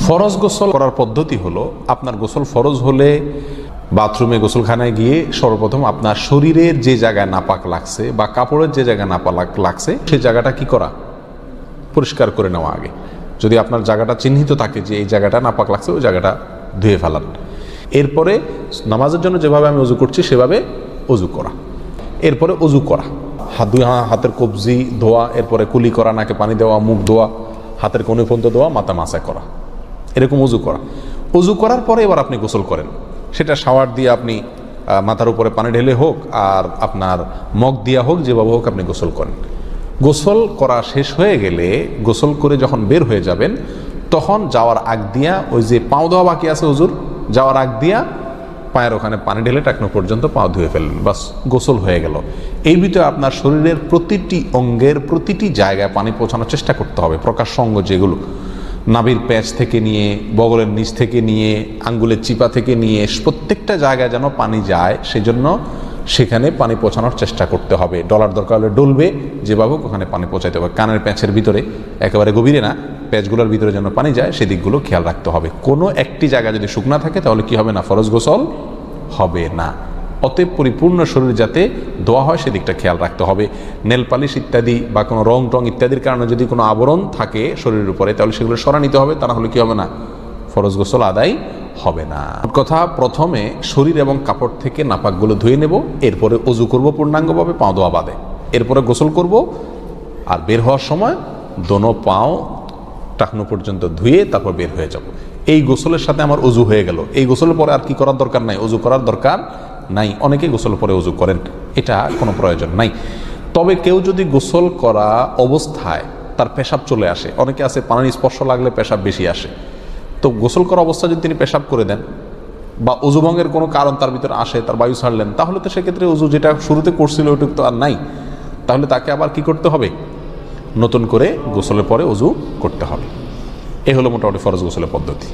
ফরজ গোসল করার পদ্ধতি হলো, আপনার গোসল ফরজ হলে বাথরুমে গোসলখানায় গিয়ে সর্বপ্রথম আপনার শরীরের যে জায়গায় নাপাক লাগছে বা কাপড়ের যে জায়গায় নাপাক লাগছে সেই জায়গাটা কি করা, পরিষ্কার করে নেওয়া আগে। যদি আপনার জায়গাটা চিহ্নিত থাকে যে এই জায়গাটা নাপাক লাগছে, ওই জায়গাটা ধুয়ে ফেলান। এরপরে নামাজের জন্য যেভাবে আমি অজু করছি সেভাবে অজু করা। এরপরে অজু করা, হাতের কবজি ধোয়া, এরপরে কুলি করা, নাকে পানি দেওয়া, মুখ ধোয়া, হাতের কোণে পর্যন্ত ধোয়া, মাথা মাসা করা, এরকম অজু করা। অজু করার পরে এবার আপনি গোসল করেন। সেটা শাওয়ার দিয়ে আপনি মাথার উপরে পানি ঢেলে হোক আর আপনার মগ দিয়া হোক, যেভাবে হোক আপনি গোসল করেন। গোসল করা শেষ হয়ে গেলে, গোসল করে যখন বের হয়ে যাবেন, তখন যাওয়ার আগ দিয়া ওই যে পাও ধোয়া বাকি আছে অজুর, যাওয়ার আগ দিয়া পায়ের ওখানে পানি ঢেলে টাকনো পর্যন্ত পাও ধুয়ে ফেললেন, বাস গোসল হয়ে গেল। এই ভিতরে আপনার শরীরের প্রতিটি অঙ্গের প্রতিটি জায়গায় পানি পৌঁছানোর চেষ্টা করতে হবে। প্রকাশ্য অঙ্গ যেগুলো, নাভির প্যাচ থেকে নিয়ে, বগলের নিচ থেকে নিয়ে, আঙ্গুলের চিপা থেকে নিয়ে, প্রত্যেকটা জায়গায় যেন পানি যায়, সেজন্য সেখানে পানি পৌঁছানোর চেষ্টা করতে হবে। ডলার দরকার হলে ডলবে, যেভাবে ওখানে পানি পৌঁছাতে হবে। কানের প্যাঁচের ভিতরে, একেবারে গভীরে না, প্যাঁচগুলোর ভিতরে যেন পানি যায় সেদিকগুলো খেয়াল রাখতে হবে। কোনো একটি জায়গা যদি শুকনা থাকে তাহলে কি হবে না, ফরজ গোসল হবে না। অতএব পরিপূর্ণ শরীর যাতে ধোয়া হয় সেদিকটা খেয়াল রাখতে হবে। নেল পালিশ ইত্যাদি বা কোনো রং টং ইত্যাদির কারণে যদি কোনো আবরণ থাকে শরীরের উপরে, তাহলে সেগুলো সরা নিতে হবে, তা না হলে কি হবে না, ফরজ গোসল আদায় হবে না। কথা, প্রথমে শরীর এবং কাপড় থেকে নাপাকগুলো ধুয়ে নেব, এরপরে অজু করব পূর্ণাঙ্গভাবে, পাও ধোয়া বাদে। এরপরে গোসল করব, আর বের হওয়ার সময় দোনো পাও টাকনো পর্যন্ত ধুয়ে তারপর বের হয়ে যাব। এই গোসলের সাথে আমার অজু হয়ে গেল। এই গোসলের পরে আর কি করার দরকার নাই, অজু করার দরকার নাই। অনেকে গোসলের পরে অজু করেন, এটা কোনো প্রয়োজন নাই। তবে কেউ যদি গোসল করা অবস্থায় তার পেশাব চলে আসে, অনেকে আছে পানির স্পর্শ লাগলে পেশাব বেশি আসে, তো গোসল করা অবস্থায় যদি তিনি পেশাব করে দেন বা অজু ভঙ্গের কোনো কারণ তার ভিতরে আসে, তার বায়ু ছাড়লেন, তাহলে তো সেক্ষেত্রে অজু যেটা শুরুতে করছিল ওইটুকু তো আর নাই। তাহলে তাকে আবার কি করতে হবে, নতুন করে গোসলের পরে অজু করতে হবে। এই হলো মোটামুটি ফরজ গোসলের পদ্ধতি।